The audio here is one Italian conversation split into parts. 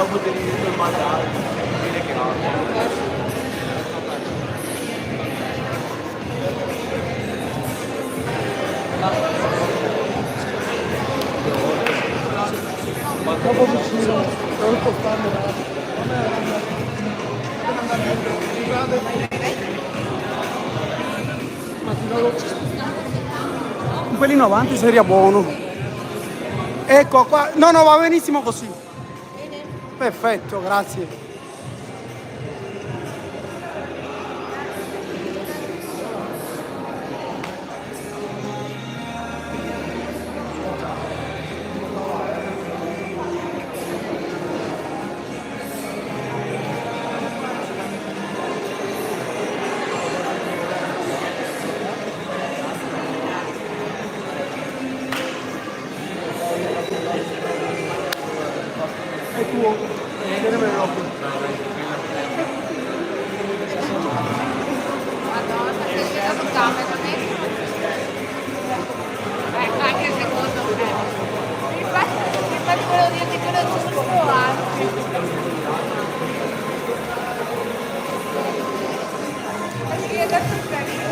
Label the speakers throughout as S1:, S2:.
S1: dopo devi dire il mandato, dire che no. Ma dopo vicino, non portando un pelino avanti seria buono. Ecco qua, no no va benissimo così. Perfetto, grazie. È tuo, tienimelo qui.
S2: Madonna, sei stato camera, anche secondo me. Infatti volevo dirti che non ci sono provati. Perché adesso è carino.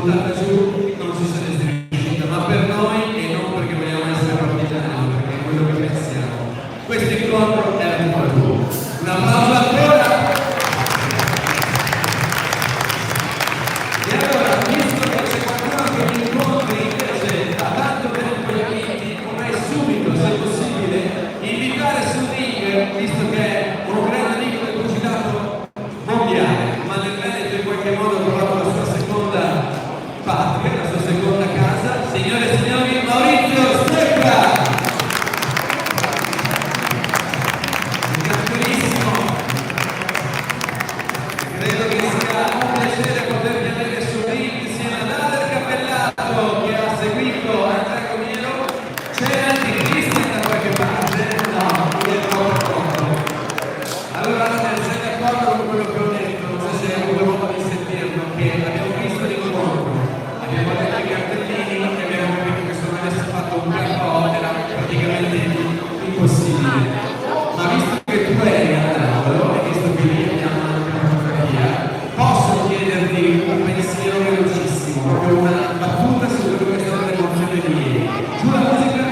S3: buttata giù non ci sareste riuscita, ma per noi e non perché vogliamo essere partigiani, perché è quello che pensiamo. Questo incontro è un po' tuo. Un applauso ancora! E allora, visto che c'è qualcuno che mi incontri invece da tanto tempo gli amici, vorrei subito, se possibile, invitare sul ring, visto che è un grande amico del pugilato mondiale, ma nel Veneto in qualche modo ha trovato la sua seconda patria, la sua seconda casa, signore e signori, Maurizio Stecca! Credo che sia un piacere potervi avere sul ring insieme ad Ader Cappellato che ha seguito Andrea Comiero. C'è anche Cristian da qualche parte? No, lui è troppo pronto. Allora Ader, sei d'accordo con quello che ho detto? Non so se hai avuto modo di sentirlo, che abbiamo visto l'incontro, abbiamo letto i cartellini e abbiamo capito che se non avesse fatto un bel po' era praticamente impossibile. Ma visto che tu eri a tavolo e visto che lì abbiamo anche una fotografia, posso chiederti un pensiero velocissimo, proprio una battuta su quello che è stata l'emozione di ieri. Sulla musica?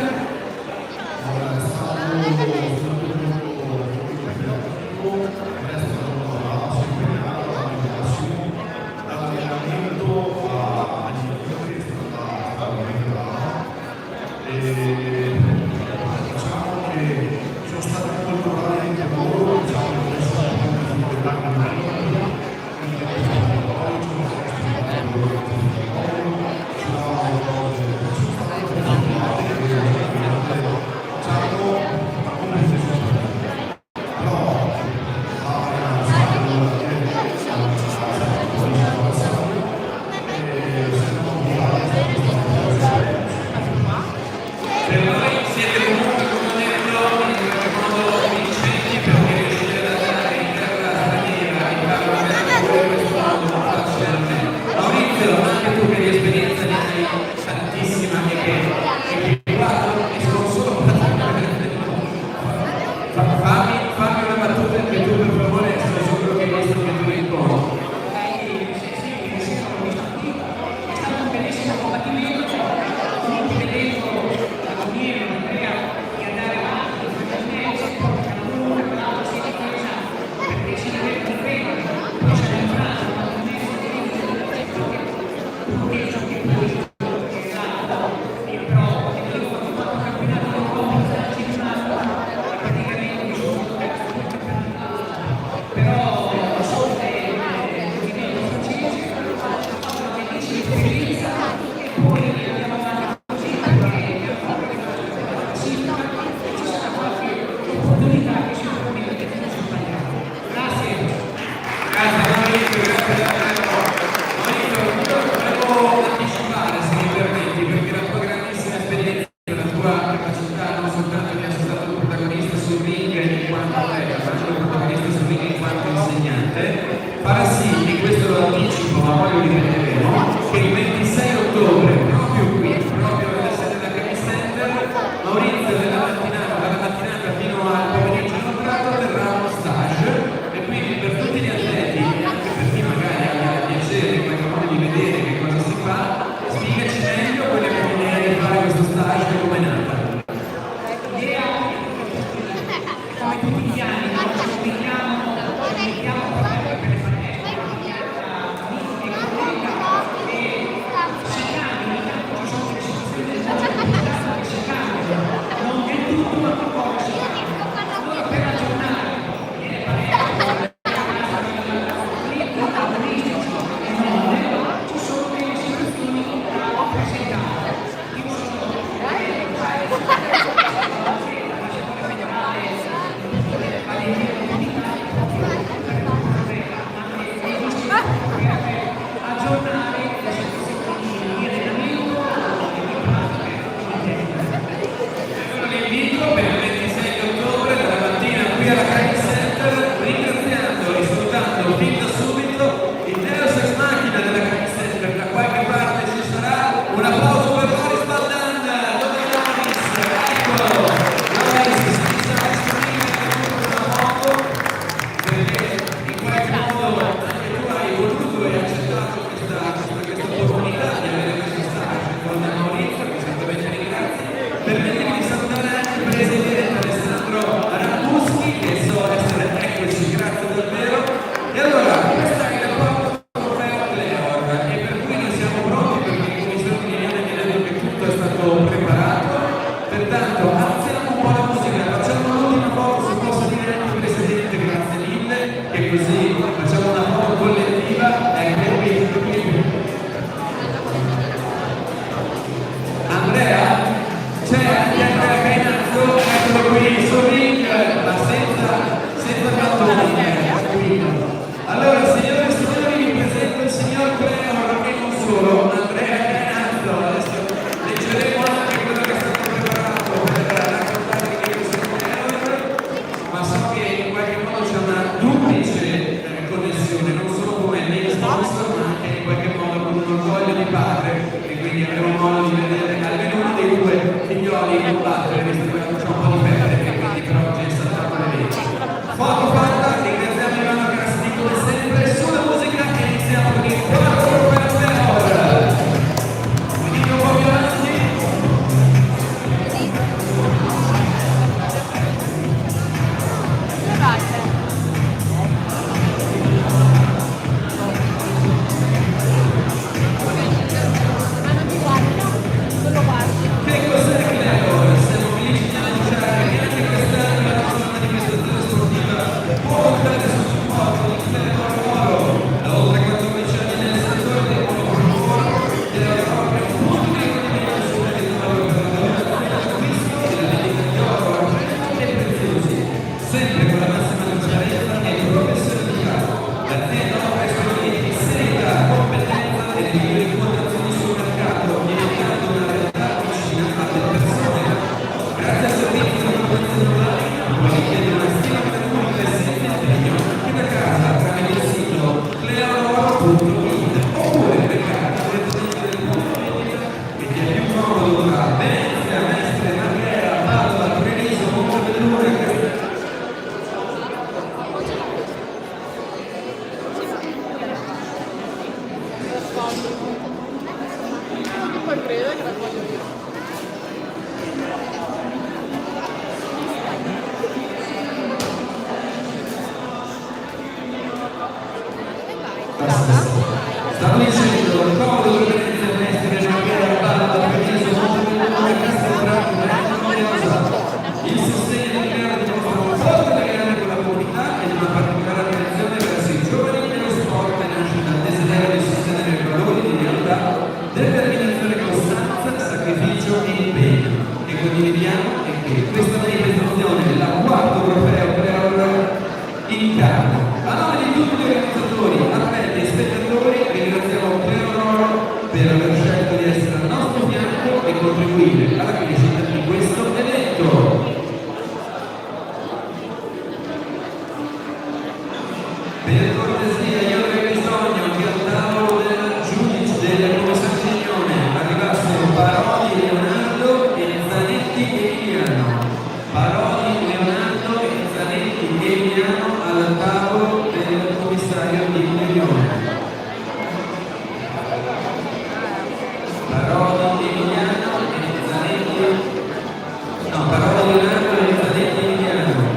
S3: così facciamo una foto collettiva. Ecco qui. Andrea? C'è anche Andrea Cainazzo, eccolo qui, sul ring, ma senza mattoni. Allora, signore e signori, vi presento il signor Cleo, che non solo, Andrea Cainazzo. Adesso leggeremo anche quello che è stato preparato per raccontare che io sono Cleo, ma so che in qualche modo c'è una duplice connessione, non solo come lei sponsor, ma anche in qualche modo con un orgoglio di padre, e quindi avremo modo di vedere almeno uno dei due figlioli combattere, visto che c'è un po' di perdere, e quindi per oggi è stata una legge. Foto fatta, ringraziamo Ivano Grassi come sempre, sulla musica e iniziamo con il quarto per ora. Quindi un po' più avanti. Che cos'è Cleo? Siamo felici di annunciare che anche quest'anno la nostra manifestazione sportiva può contare sul supporto di Cleo Oro. Da oltre 14 anni nel settore del monoproduttore della propria un punto di riferimento sul territorio per la valutazione dell'acquisto e la vendita di oro, argenti e preziosi, sempre con la massima trasparenza e professionalità. L'azienda offre strumenti di serietà, competenza e le migliori quotazioni sul mercato, diventando una realtà vicina alle persone. Grazie al servizio di manutenzione online, puoi richiedere una stimazione unica senza impegno anche da casa tramite il sito cleonoro.it oppure per carta direttamente del punto vendita che ti è più comodo tra Venezia, Mestre, Marghera, Padova, Treviso, Montebelluna e Castello.
S2: Poi credo che la voglio dire.
S3: Stavo dicendo, il comodo per Venezia, Mestre, Marghera, Padova, Treviso, Montebelluna e Castelfranco, il sostegno di Milano dimostra un forte legame con la comunità e di una particolare attenzione verso i giovani dello sport e nasce dal desiderio di sostenere i valori di realtà, determinazione, costanza, sacrificio e impegno che condividiamo e che questa manifestazione, la quarto trofeo incarna. A nome di tutti gli organizzatori, atleti e spettatori, ringraziamo Cleonoro per aver scelto di essere al nostro fianco e contribuire alla crescita di questo evento. Per cortesia, io avrei bisogno che al tavolo del giudice della commissione di riunione arrivassero Parodi, Leonardo e Zanetti Emiliano. Parodi, Leonardo e Zanetti Emiliano al tavolo del commissario di riunione. Parodi, Emiliano e Zanetti. No, Parodi, Leonardo e Zanetti Emiliano.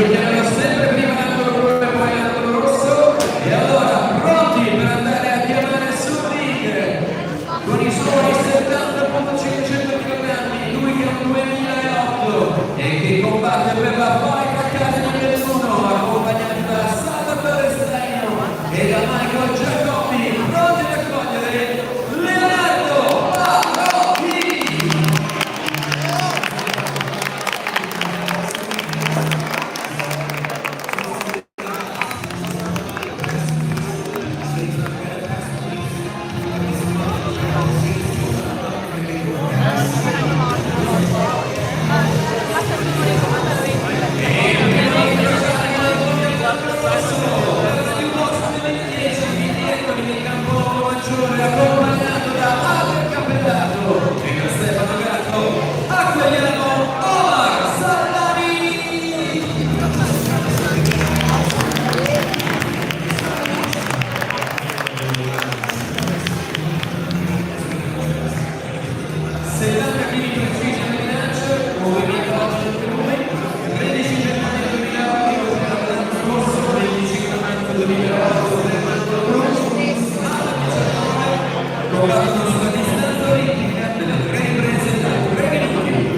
S3: chiamano sempre prima l'angolo blu e poi l'angolo rosso. E allora, pronti per andare a chiamare sul ring con i suoi 70.500 kg, lui che è un 2008 e che combatte per la Fight Academy del 1, accompagnato da Salvatore Staino e da Michael Giacoppi, pronti ad accogliere Leonardo Parocchi! Accompagnato da Aldo Cappellato e da Stefano Gatto, accogliamo Omar Sallani! Settanta kg precisi al bilancio, movimento oggi del volume, 13 gennaio 2008, l'anno scorso, 25 maggio 2008, del Manto Blu, combattono sulla distanza olimpica delle 3 riprese da 3 minuti.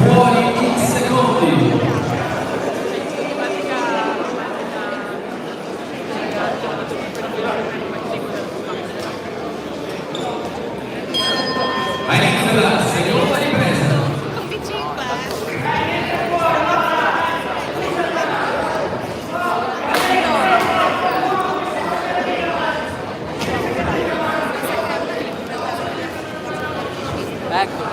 S3: Fuori in secondi. A inizio la seconda ripresa.
S2: Di 5.
S4: Ecco.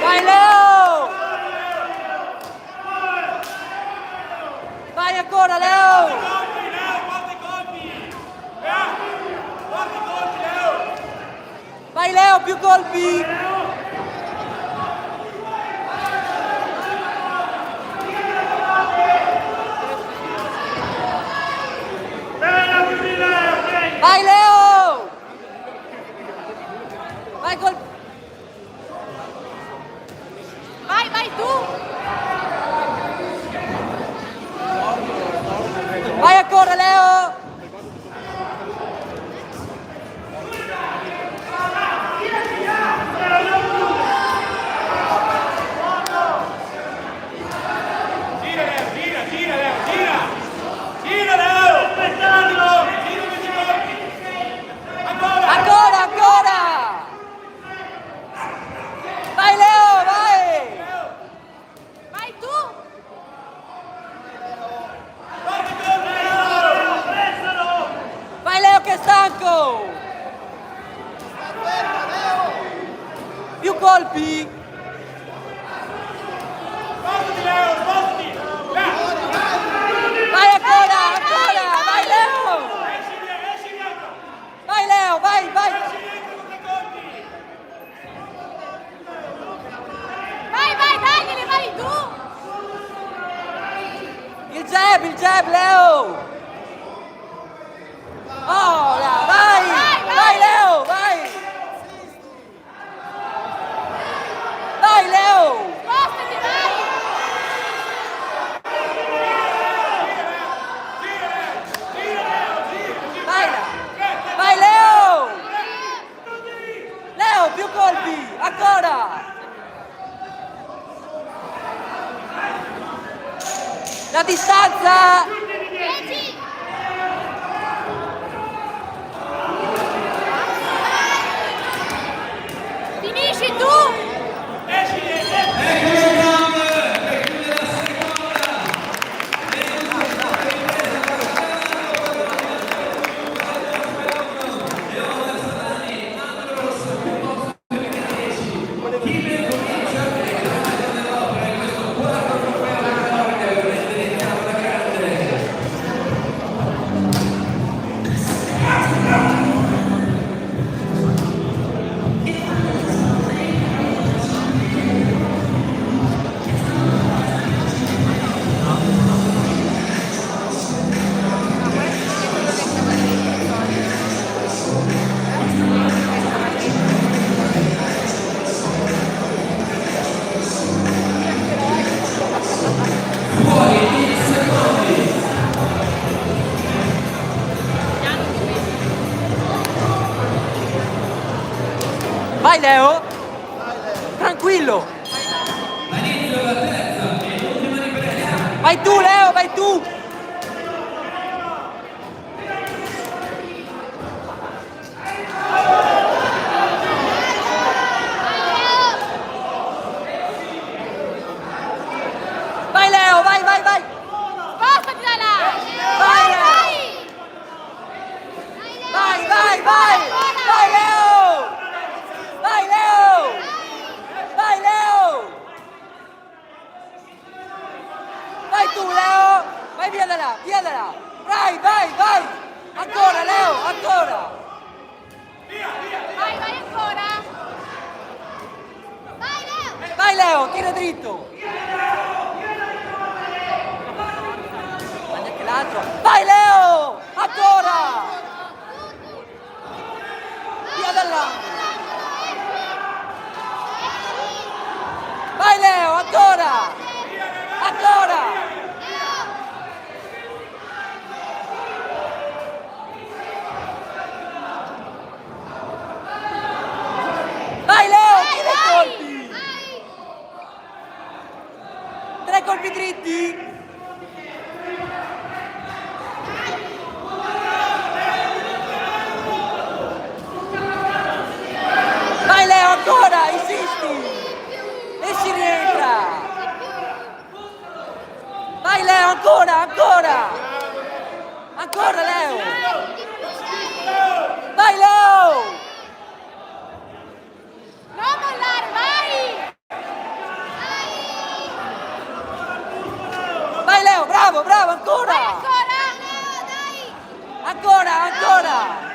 S4: Vai Leo! Vai ancora Leo! Vai Leo, più colpi! Vai Leo! Vai col...
S2: Vai tu.
S4: Vai ancora Leo! Ancora, ancora! Vai Leo, vai!
S2: Vai tu.
S4: Vai Leo che è stanco! Più colpi! Vai ancora, ancora! Vai Leo! Vai Leo, vai, vai!
S2: Vai, daglieli, vai tu.
S4: Il jab, Leo! Oh, là, vai! Vai Leo, vai! Vai Leo!
S2: Spostati, vai.
S4: Vai là! Vai Leo! Leo, più colpi! Ancora! La distanza!
S2: 10. Finisci tu.
S4: Vai Leo! Tranquillo!
S3: A inizio la terza e ultima ripresa.
S4: Vai tu Leo, vai tu! via da là, via da là. Vai, vai, vai. Ancora, Leo, ancora.
S2: Vai, vai ancora. Vai, Leo.
S4: Vai, Leo, tira dritto. Anche l'altro. Vai, Leo, ancora. Via da là. Vai, Leo, ancora. Ancora. Vai Leo, tira i colpi! Tre colpi dritti! Vai Leo, ancora, insisti! E si rientra! Vai Leo, ancora, ancora! Ancora Leo! Vai Leo!
S2: Non mollare, vai!
S4: Vai Leo, bravo, bravo, ancora!
S2: Vai ancora! Leo, dai!
S4: Ancora, ancora!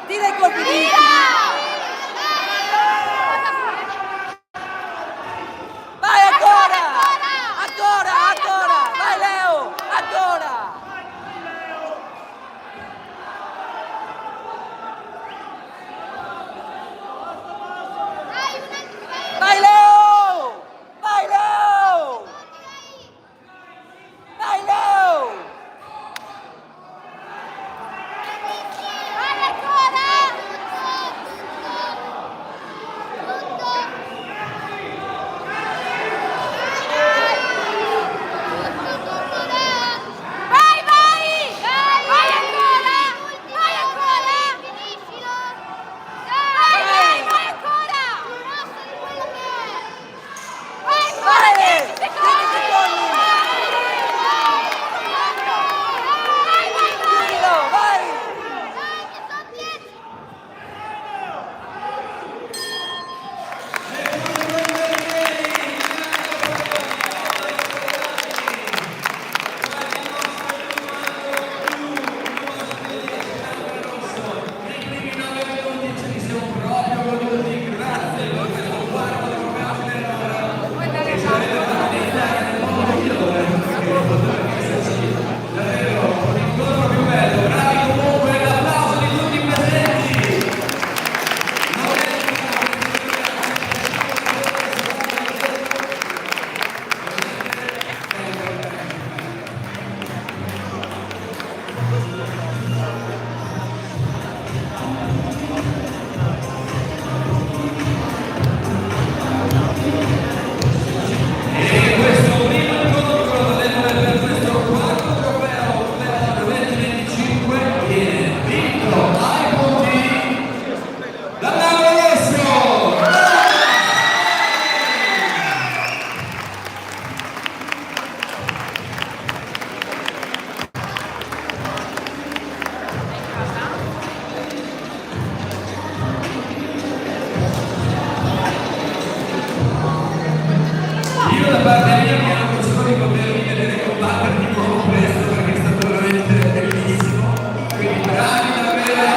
S4: Tira i colpi dritti!
S2: Tira!
S4: Vai ancora! Ancora, ancora! Vai Leo! Ancora! Vai Leo! Vai Leo! Vai Leo!
S2: Vai ancora! Vai, vai! Vai ancora! Vai ancora! Finiscilo! Vai, vai, vai ancora! Vai ancora!
S4: Vai!
S2: 10
S4: 10
S2: secondi!
S4: secondi!
S2: Vai, vai, vai!
S4: Chiudilo, vai!
S2: Dai, che sono 10!
S3: Io da parte mia mi auguro solo di potervi vedere combattere di nuovo presto perché è stato veramente bellissimo. Quindi bravi davvero.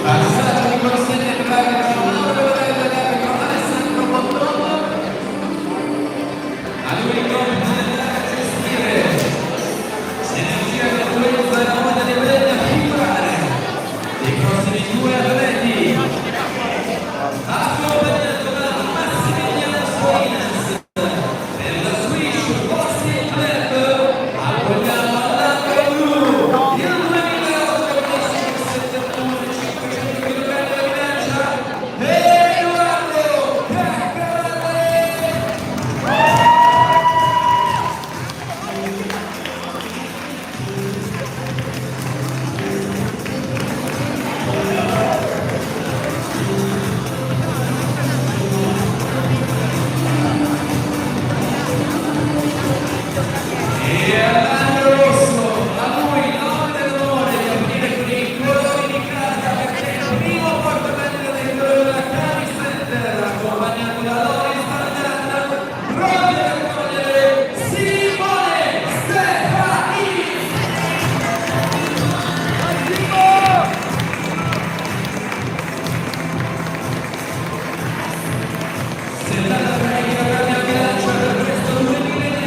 S3: Passaggio di consegne entrare da Mauro Vedella con Alessandro Montoro. A lui il compito di gestire l'energia che influenza la moda di Vedella a figurare i prossimi due atleti. Accompagnato da Massimiliano Salinas per la Swedish Boxing Club. Accogliamo all'angolo blu il 2008 571 500 kg primo portabene del colore della Cami Center, accompagnato da Loris Standard, pronti a accogliere Simone Stefani. Settata pratica per il bilancio per questo 2010.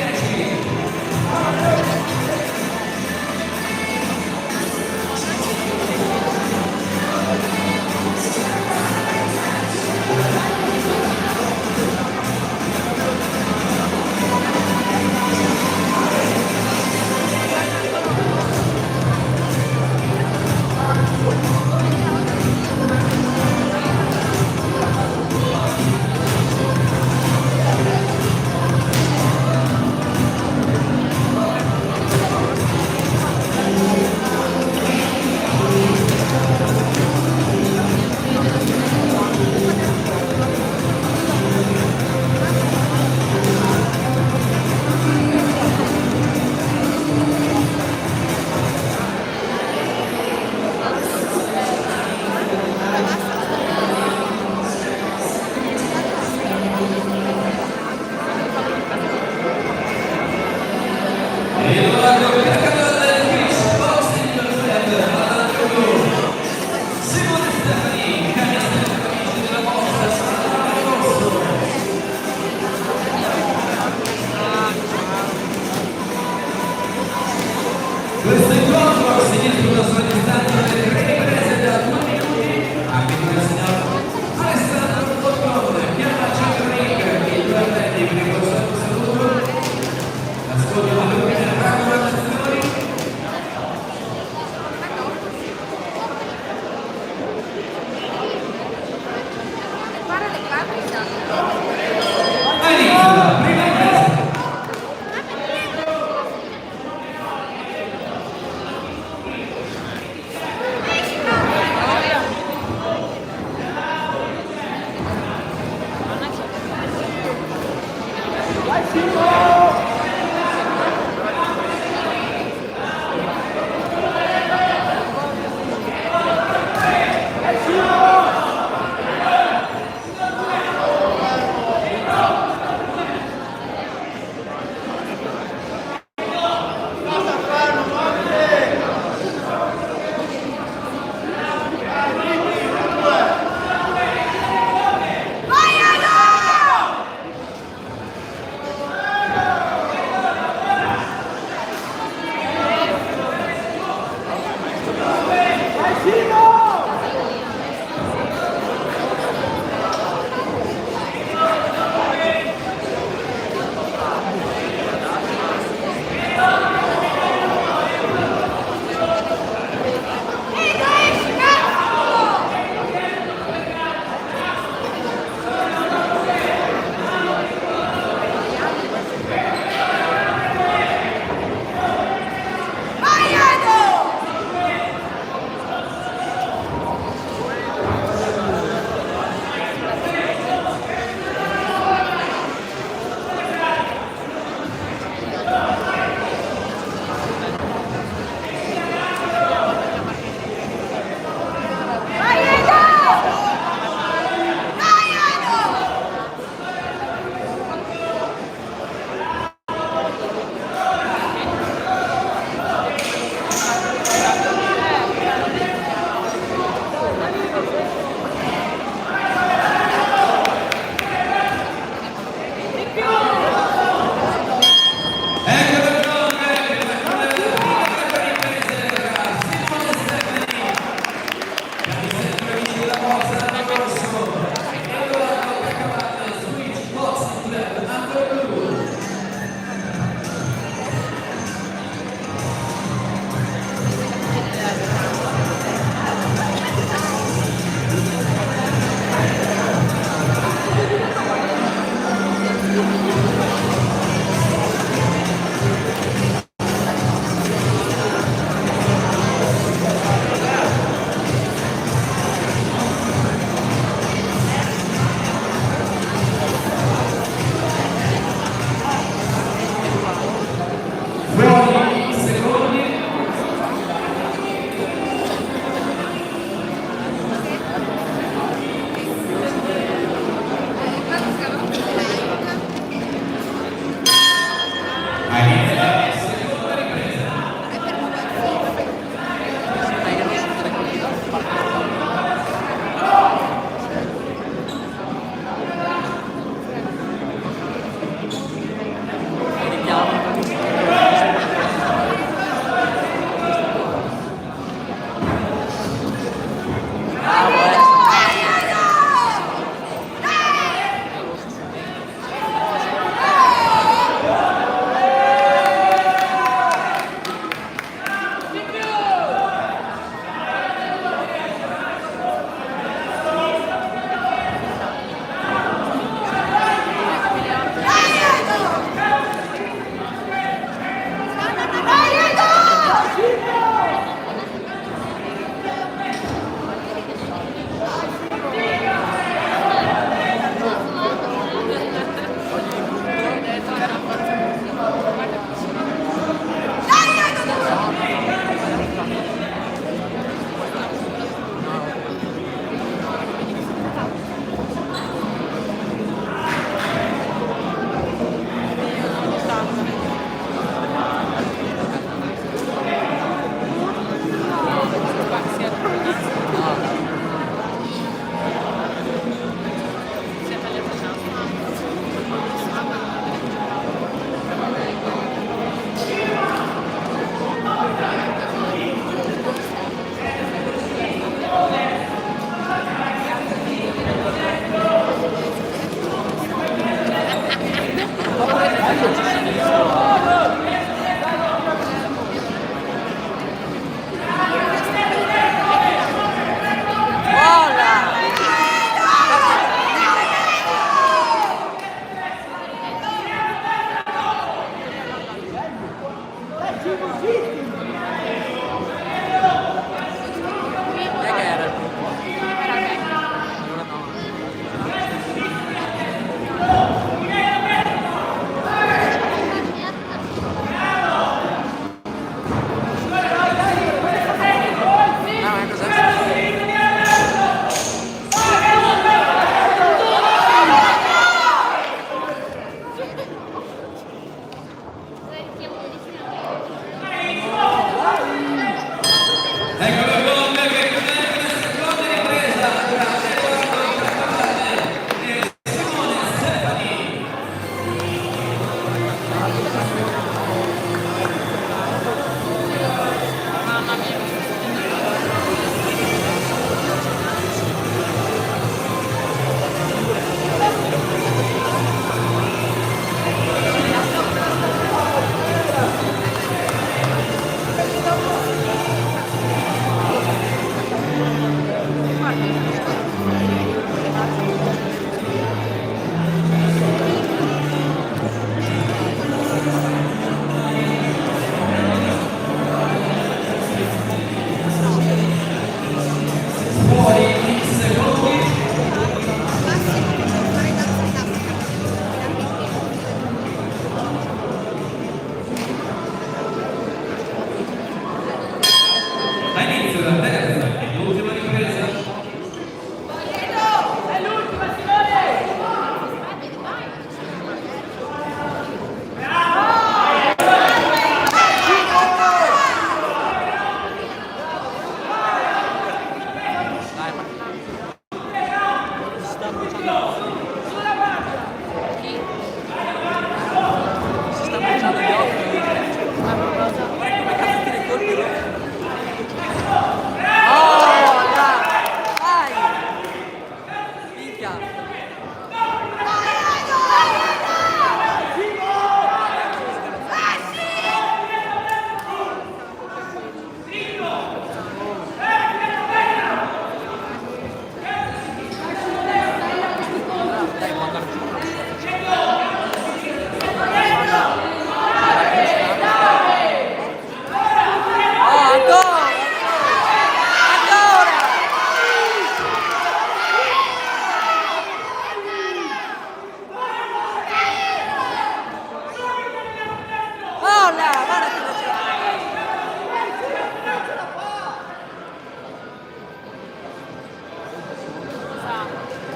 S3: Questo incontro segnato una sua distanza delle 3 riprese da 2 minuti, anche come signor Alessandro Bottone, chiama Centronic, i due atleti per il consueto saluto, l'ascolto delle ultime raccomandazioni. Inizia la prima ripresa.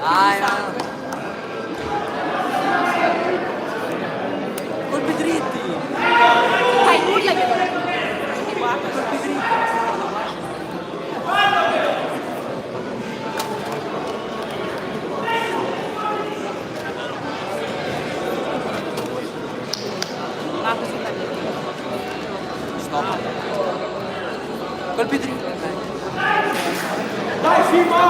S4: Dai, colpi dritti.
S2: Fai nulla che non ti guarda.
S4: Colpi dritti.
S2: Marco sulla
S4: Stop. Colpi dritti.
S1: Dai, Simo!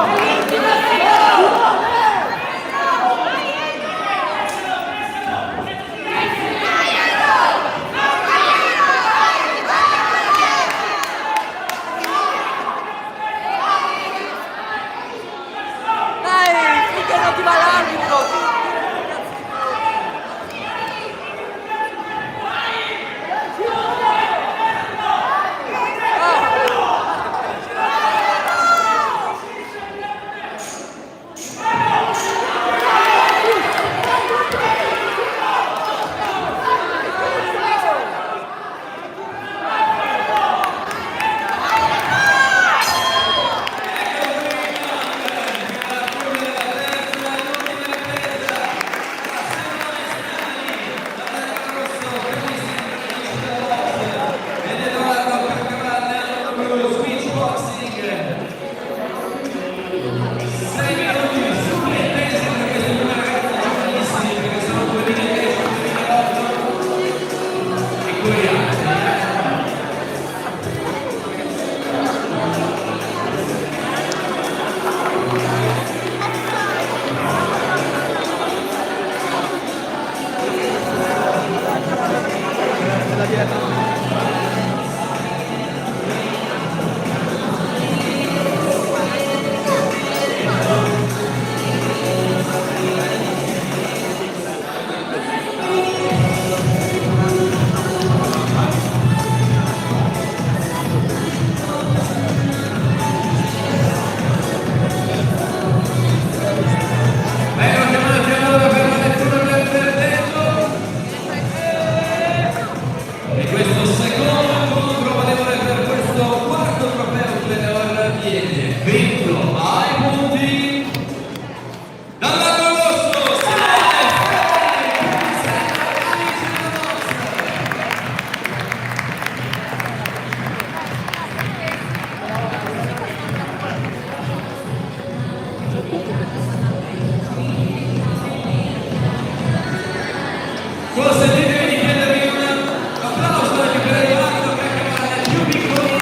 S4: Dai, finché non ti va l'arbitro.
S3: Vengono chiamati allora per la lettura del verdetto e questo secondo incontro valevole per questo quarto trofeo Pleor viene vinto ai punti dal lato rosso consentitemi di chiedervi un applauso anche per il fatto che è più piccolino.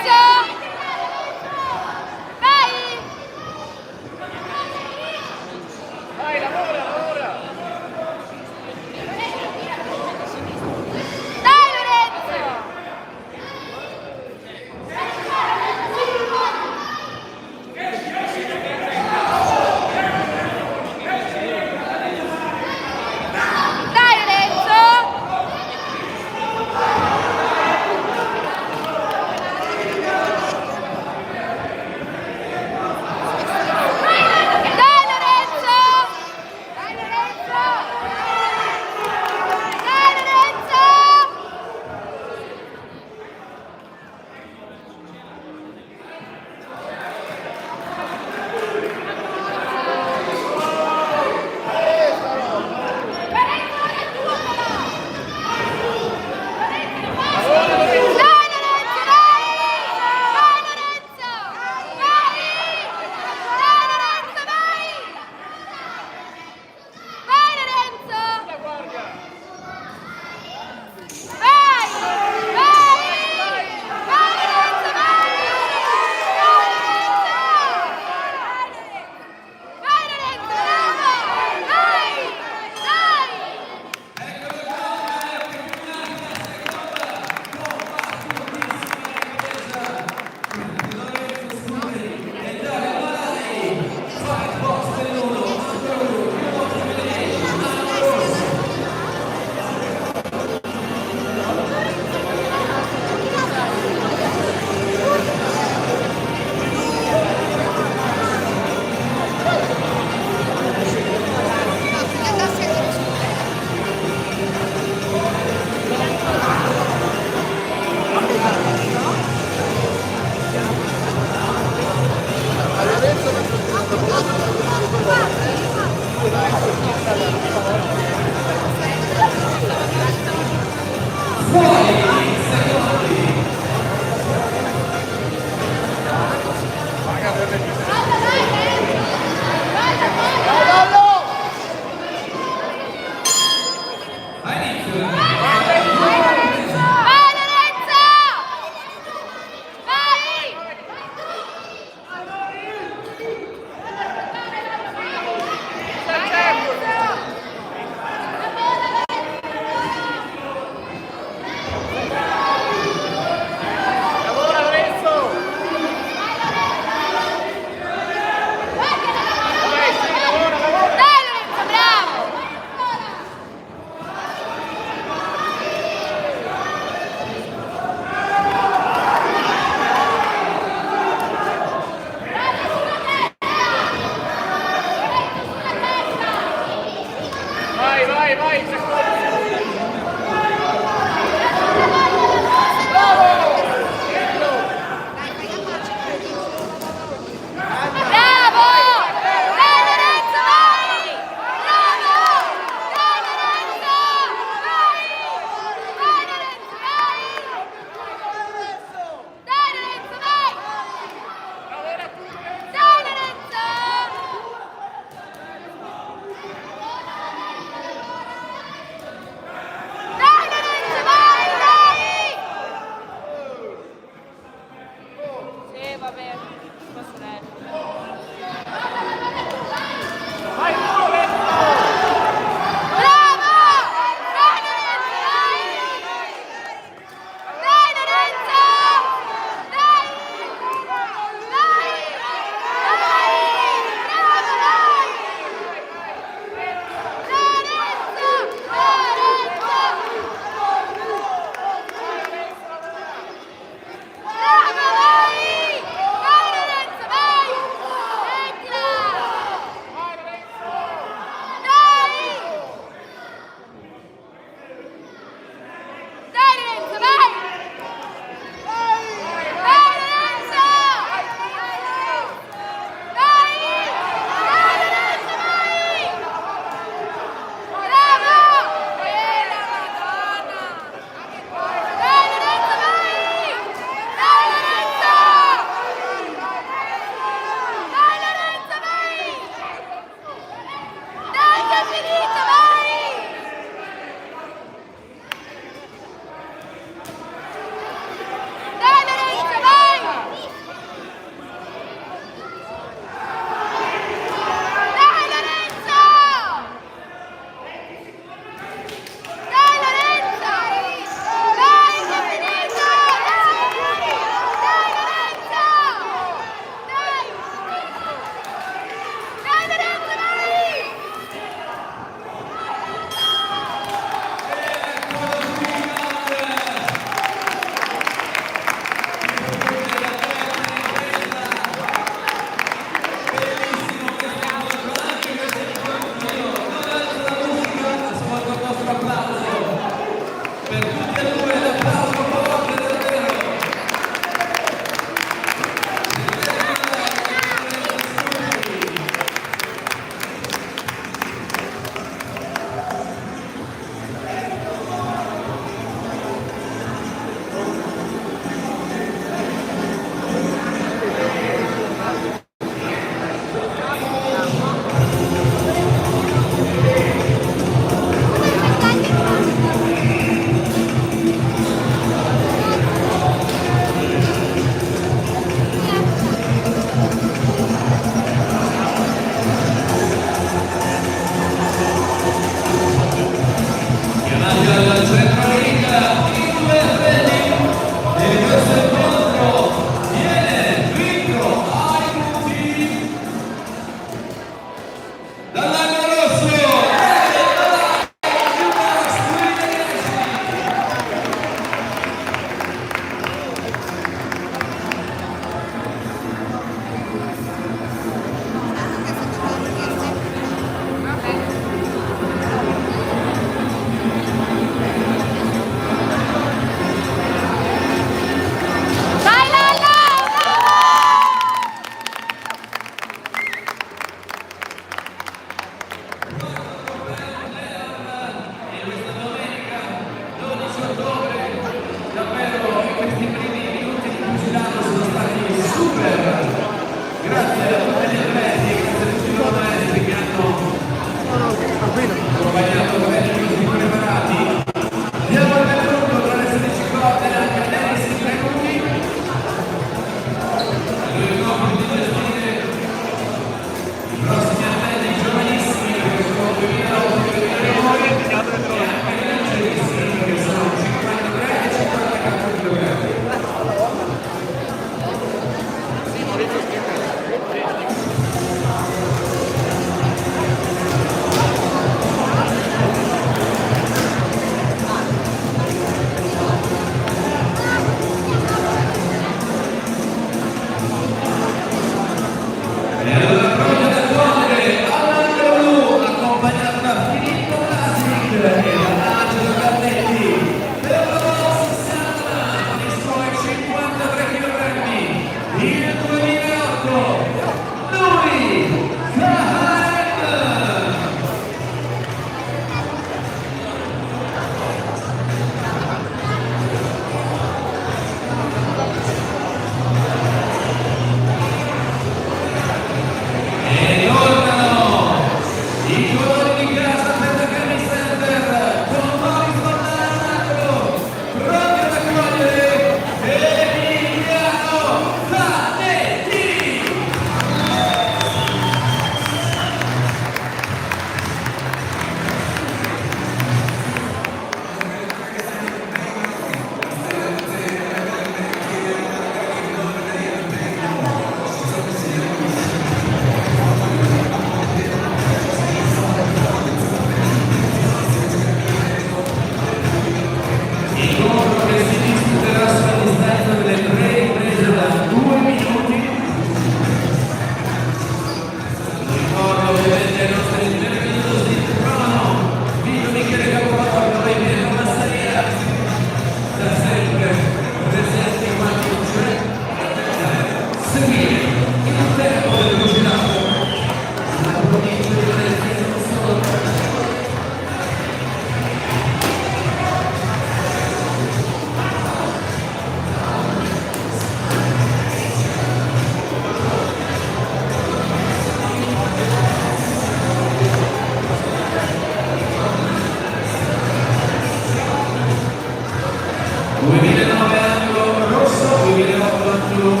S3: 2009 angolo rosso, 2008 angolo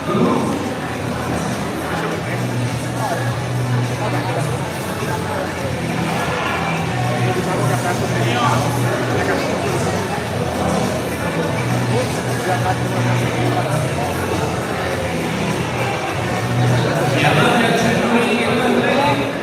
S3: blu. Chiamate al centro ring e Manfredi.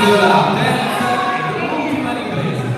S3: Mario la terza e ultima ripresa.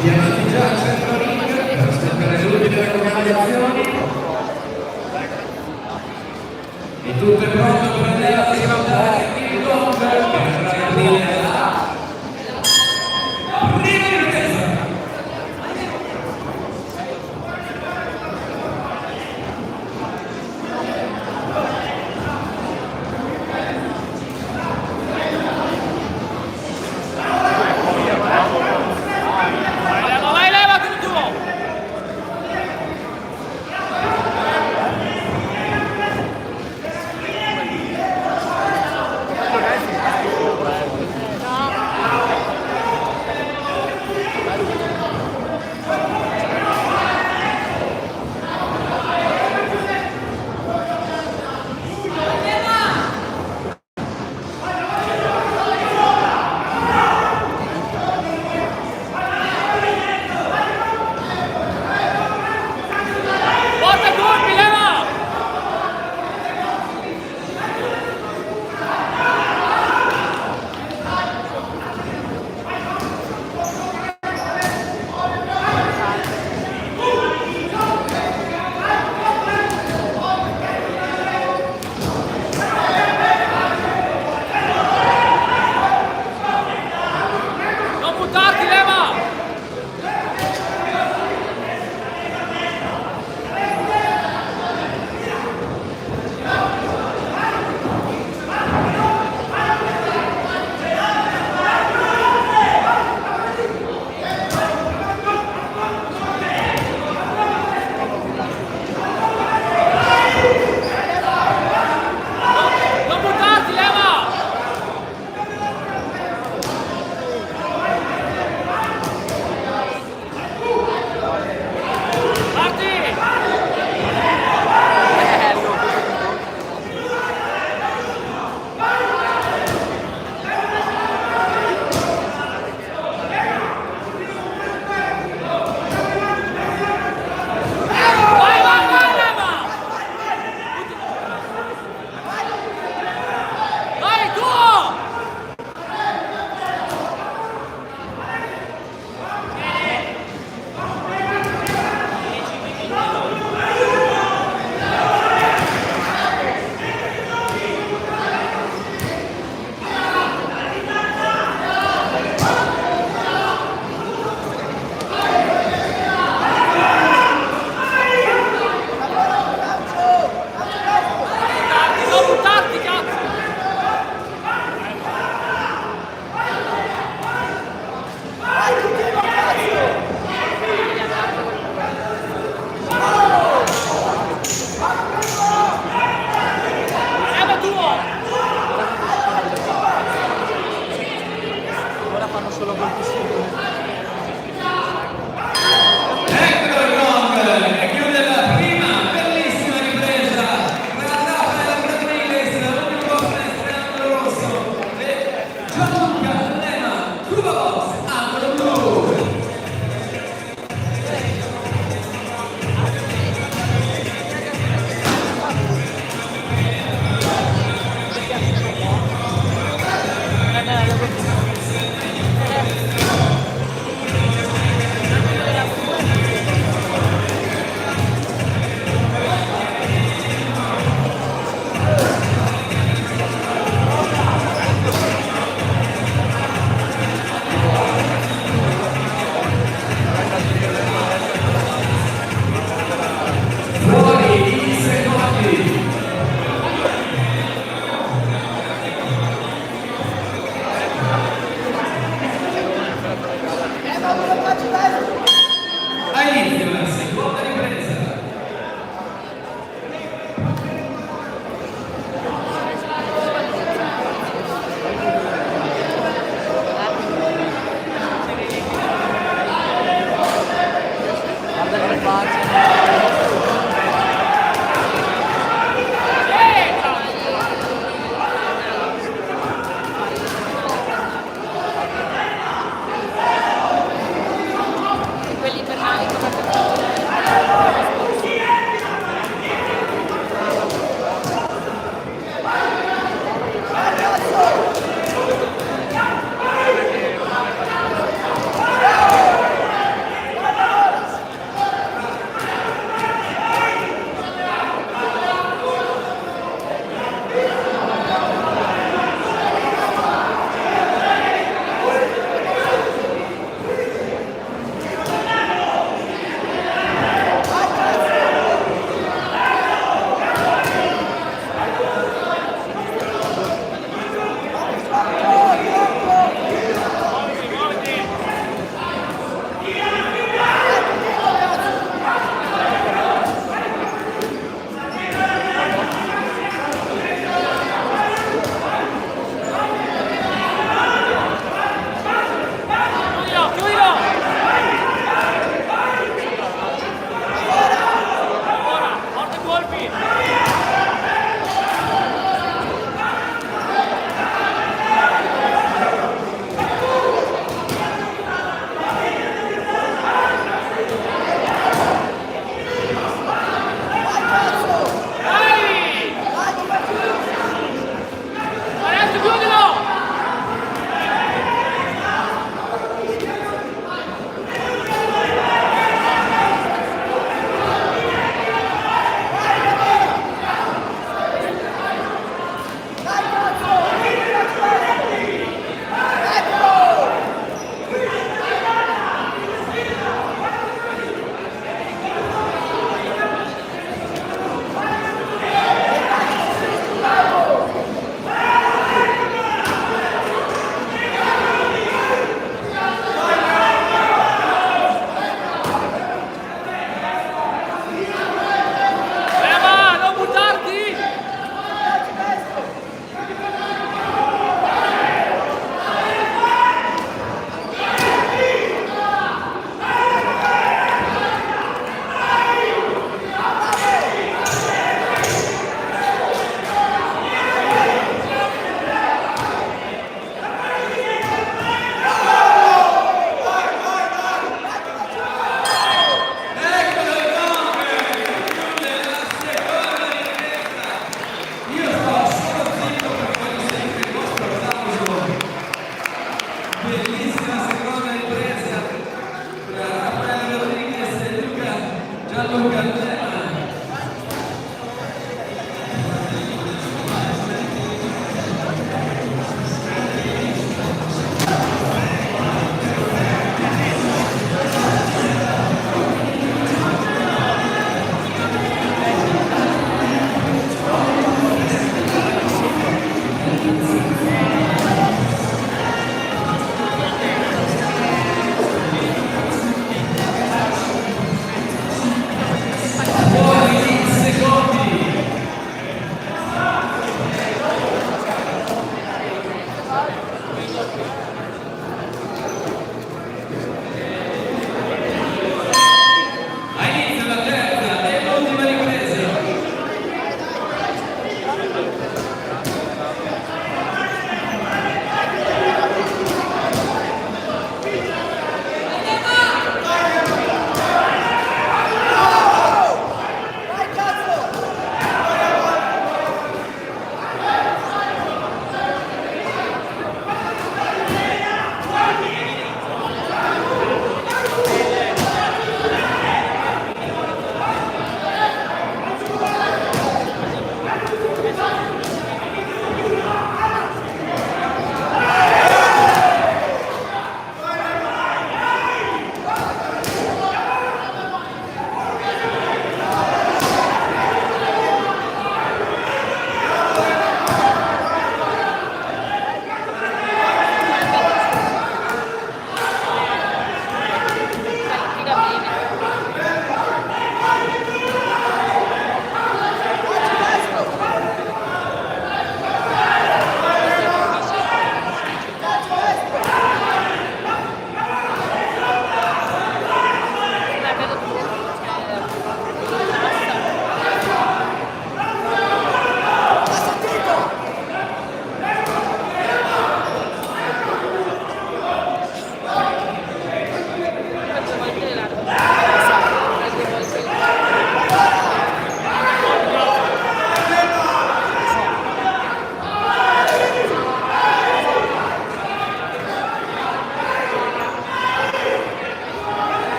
S3: Chiamati già al centro ring per aspettare l'ultime raccomandazioni. E tutto è pronto per andare a salutare il gong per aprire la prima ripresa.
S4: Vai, leva tutto!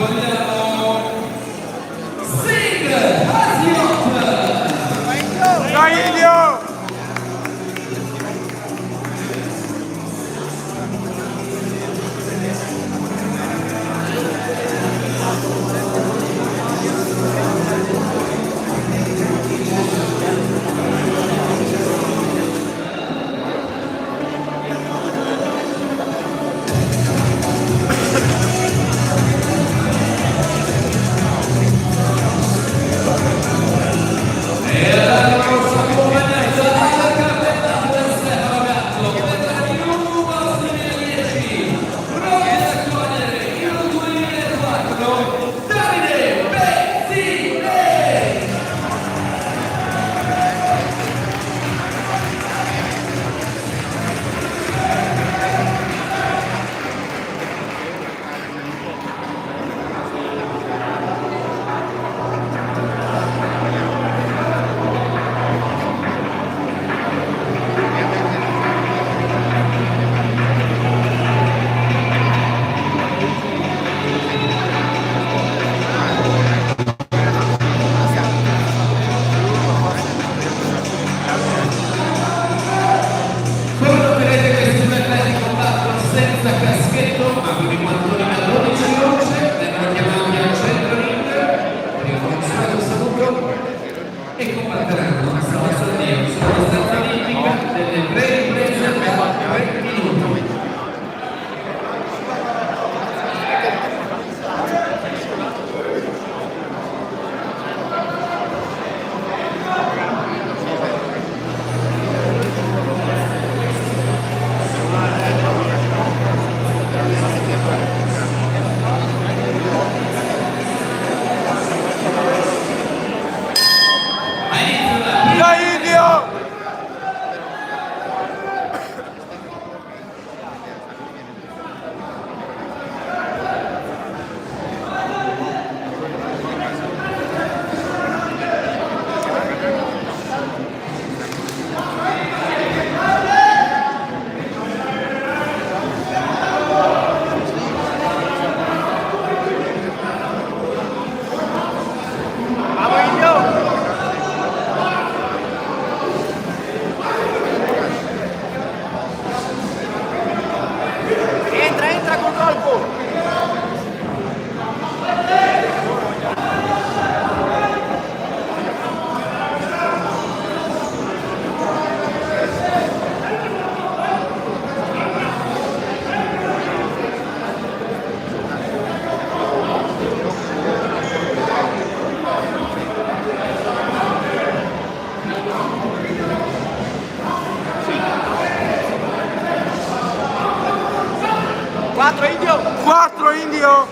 S3: vogliamo Sing Asiot.
S1: Dai Indio!
S3: E combatteranno una sala soldino sulla distanza olimpica delle 3 riprese a 3 minuti.
S1: Dai Indio!
S4: Entra col colpo! Quattro Indio!
S1: 4 Indio!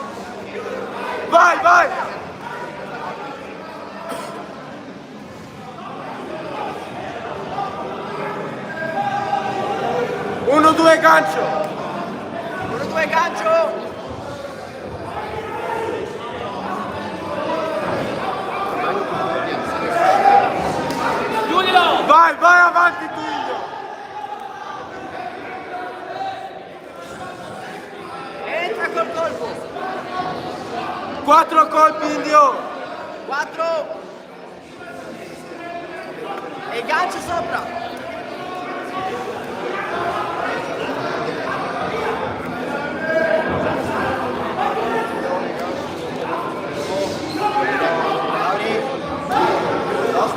S1: Vai, vai! 1-2 gancio!
S4: 1-2 gancio! Chiudilo!
S1: Vai, vai avanti tu Indio!
S4: Entra col colpo!
S1: 4 colpi Indio!
S4: 4! E gancio sopra!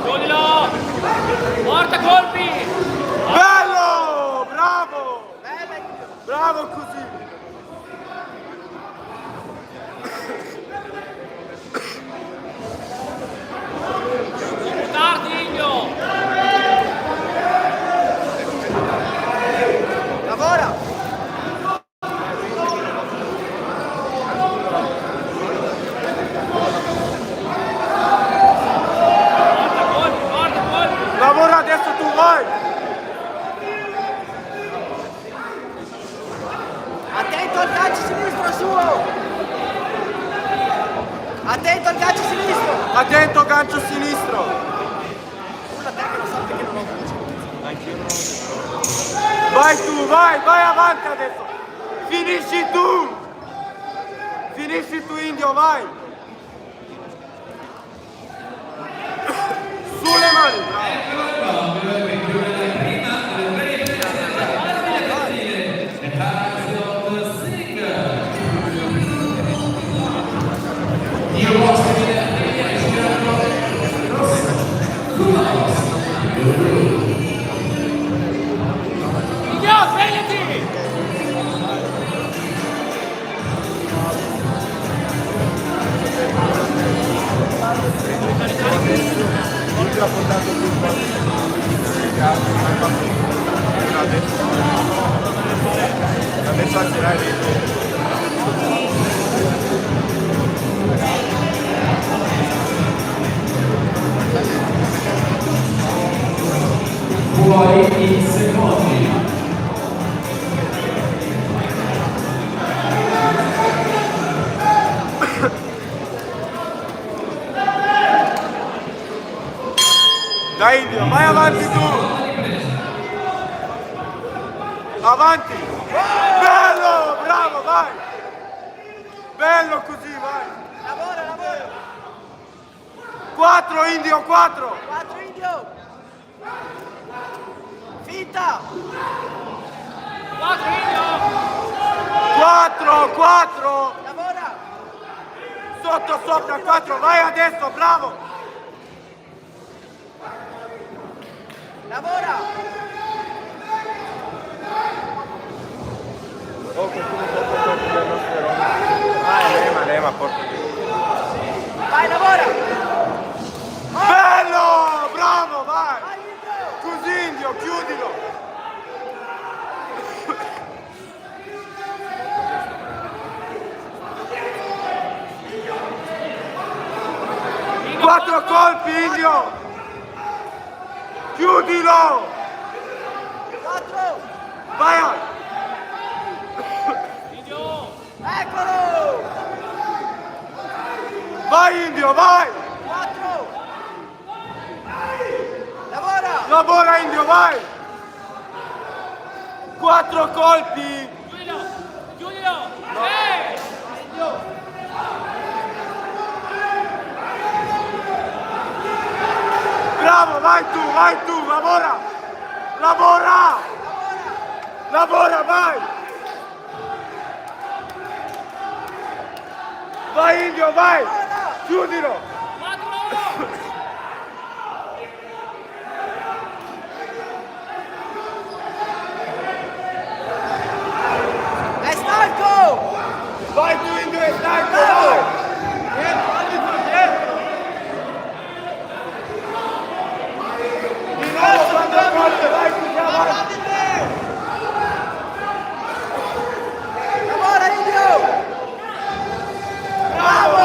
S4: Chiudilo! Porta colpi!
S1: Bello! Bravo!
S4: Bella Indio!
S1: Bravo così!
S4: Tardi Indio! Lavora!
S1: Lavora adesso tu vai!
S4: Attento al calcio sinistro suo! Attento al calcio sinistro!
S1: Attento gancio sinistro!
S4: Una te che lo sa perché non ho voce.
S1: Vai tu, vai, vai avanti adesso! Finisci tu! Finisci Finisci tu Indio, vai! Sulle mani!
S3: Fuori in secondi.
S1: Dai Indio, vai avanti tu! Avanti! Bello! Bravo, vai! Bello così, vai!
S4: Lavora, lavora.
S1: 4 Indio, 4!
S4: 4 Indio. Finta.
S1: 4, 4!
S4: Lavora.
S1: Sotto, sopra, 4, vai adesso, bravo!
S4: Lavora.
S5: Oh, qualcuno lema, porca.
S4: Vai, lavora.
S1: Bello! Bravo, vai!
S4: Vai Indio.
S1: Così Indio, chiudilo! Quattro colpi Indio! Chiudilo!
S4: 4.
S1: Vai!
S4: Eccolo.
S1: Vai Indio, vai!
S4: 4. Lavora.
S1: Lavora Indio, vai! 4 colpi! Bravo, vai tu, lavora! Lavora! Lavora, vai! Vai Indio, vai! Chiudilo!
S4: È stanco.
S1: Vai tu Indio, è stanco, vai! Di nuovo, quando corre, vai così avanti!
S4: Lavora Indio.
S1: Bravo!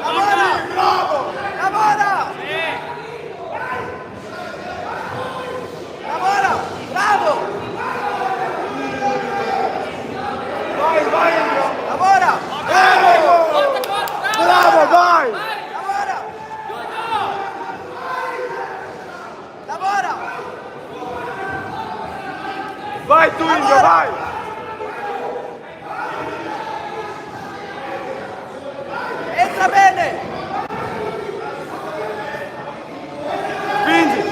S4: Lavora.
S1: Bravo!
S4: Lavora. Lavora. Bravo.
S1: Vai Indio!
S4: Lavora.
S1: Bravo, vai!
S4: Lavora. Lavora.
S1: Vai tu Indio, vai!
S4: Entra bene.
S1: Spingi!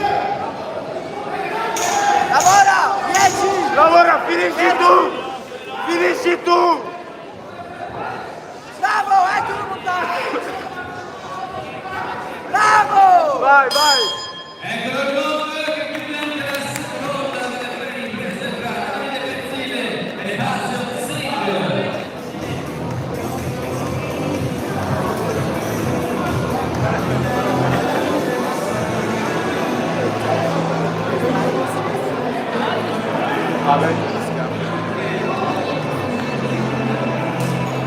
S4: Lavora. 10.
S1: Lavora, finisci tu! Finisci tu!
S4: Bravo, eccolo montato. Bravo.
S1: Vai, vai!
S3: Eccolo il gol che chiude anche la seconda delle tre imprese centrali difensive e Hudson Singh.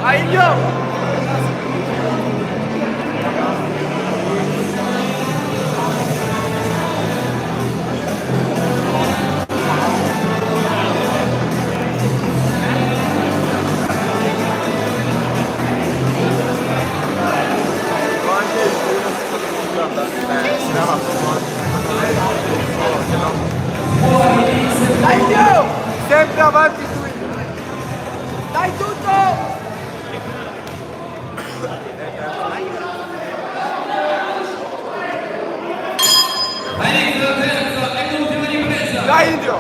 S1: Vai Indio!
S4: Dai Indio.
S1: Sempre avanti tu Indio!
S4: Dai tutto.
S3: A inizio la terza e l'ultima ripresa.
S1: Dai Indio!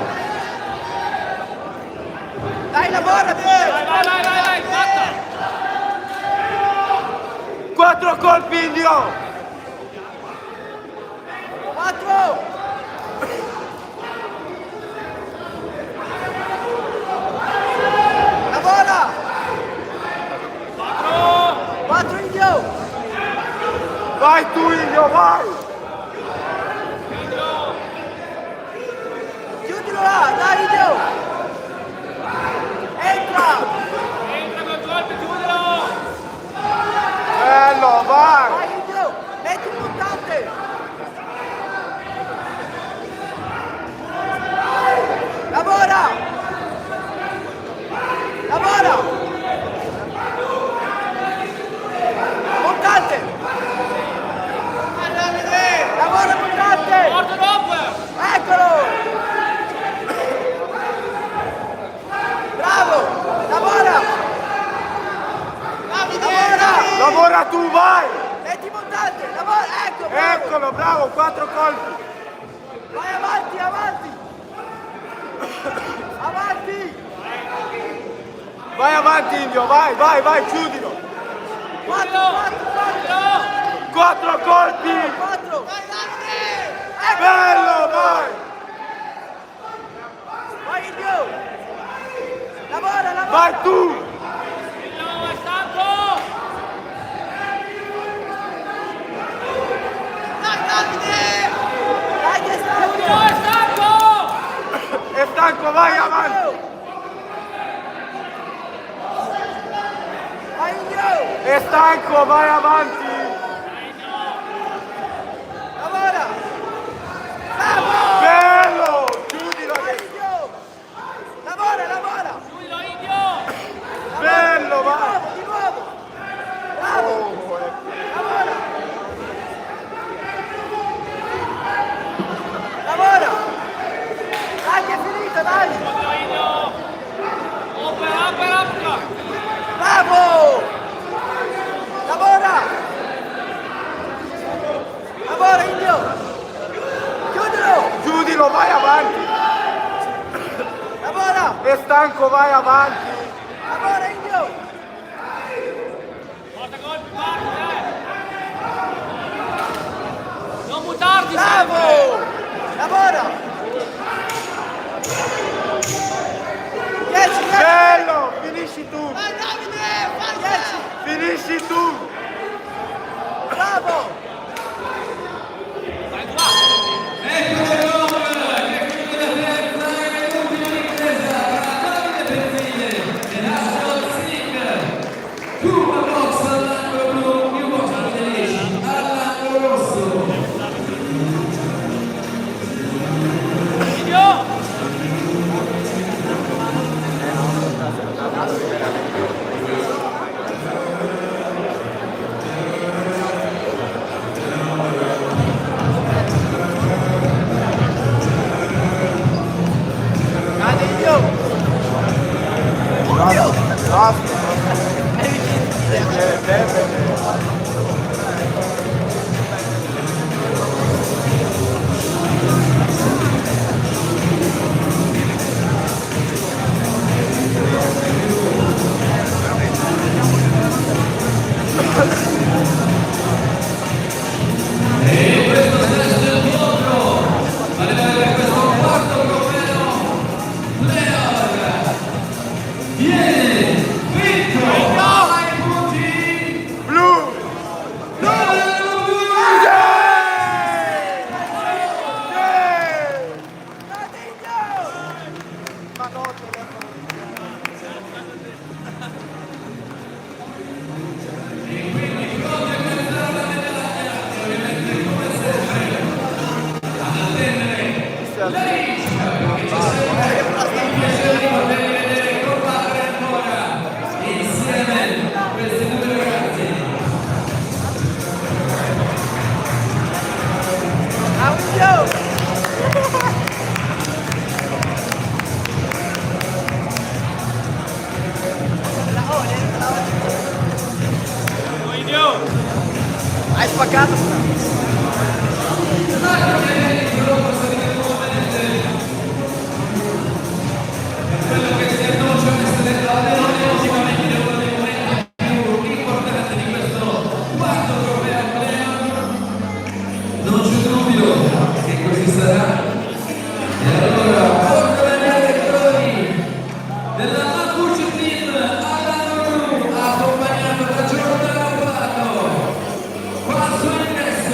S4: Dai, lavora, Pietro!
S2: Vai, fatta!
S1: 4 colpi Indio!
S4: 4! Lavora! 4 Indio!
S1: Vai tu Indio, vai!
S4: Chiudilo là, dai Indio! Entra!
S2: Entra col colpo, chiudilo!
S1: Bello, vai!
S4: Vai Indio! Metti il montante! Lavora! Lavora! Montante! Lavora montante!
S2: Porta dopo!
S4: Eccolo! Bravo! Lavora! Lavora!
S1: Lavora tu, vai!
S4: Metti montante! Lavora! Ecco! Bravo!
S1: Eccolo, bravo, 4 colpi!
S4: Vai avanti, avanti! Avanti!
S1: Vai avanti Indio, vai, vai, vai, chiudilo!
S4: 4, 4,
S1: 4 colpi!
S4: 4! Vai Davide!
S1: Bello, vai!
S4: Vai Indio! Lavora, lavora!
S1: Vai tu!
S2: No, è stanco!
S4: Dai Davide! Dai che stanco!
S2: No, è stanco!
S1: È stanco, vai avanti!
S4: Vai Indio!
S1: È stanco, vai avanti!
S4: Lavora! Bravo!
S1: Bello! Chiudilo
S4: Vai
S1: adesso!
S4: Indio! Lavora, lavora!
S2: Chiudilo, Indio!
S1: Bello,
S4: Di
S1: vai!
S4: nuovo, di nuovo! Bravo! Lavora! Lavora! Dai che è finita, dai!
S2: Chiudilo, Indio! Opera!
S4: Bravo! Lavora! Lavora Indio! Chiudilo!
S1: Chiudilo, vai avanti!
S4: Lavora!
S1: È stanco, vai avanti!
S4: Lavora Indio!
S2: Porta colpi, parte! Non buttarti!
S4: Bravo! Lavora! 10!
S1: Bello! Finisci tu!
S4: Vai Davide! Vai 10!
S1: Finisci tu!
S4: Bravo!
S2: Vai, tu là!
S3: Ecco le gol, ecco la terza e l'ultima ripresa tra Davide Pezzile e National Singh. Cuba Box all'angolo blu, New Box all'angolo rosso.
S2: Indio!
S4: Grande Indio!
S3: E questo stesso del incontro, arrivare questo quarto europeo, Leon viene vinto ai punti
S1: Blu!
S3: numero 2.
S4: Grande Indio!
S3: Insieme questi due ragazzi.
S4: Bravo Indio! Hai spaccato?
S3: Non c'è dubbio che così sarà. E allora, porta le elettroni della Mapuche Team alla Nuru, accompagnato da Giordano Pato. Passo in testa.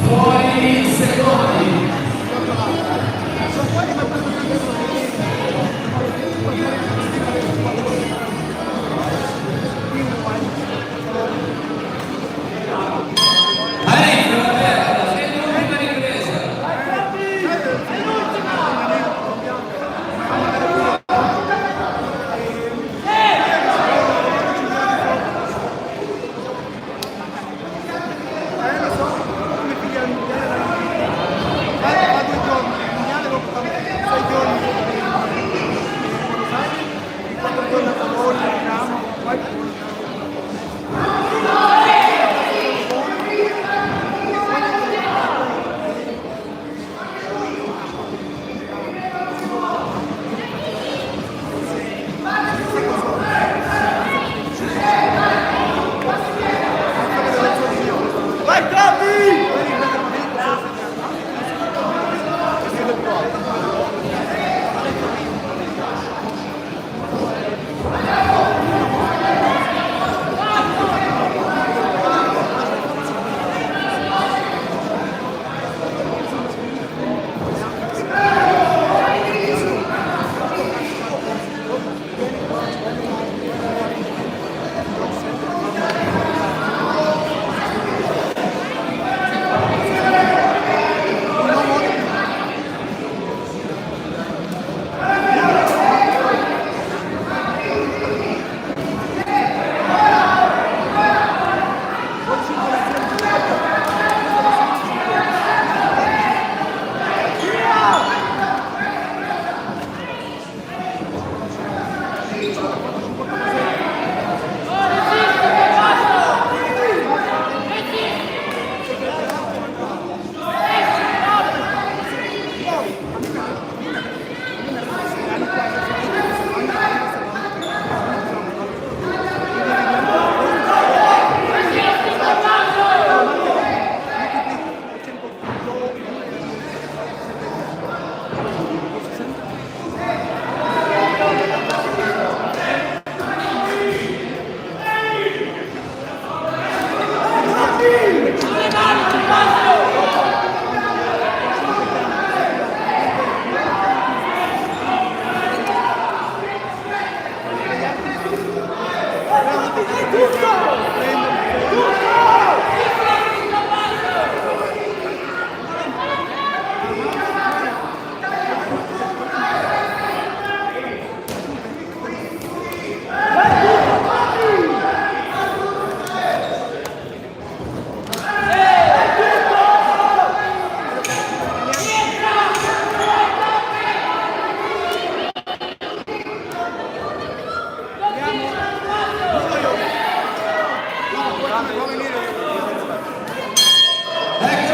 S3: Fuori secondi. Pareggio aperto, penultima ripresa. Ecco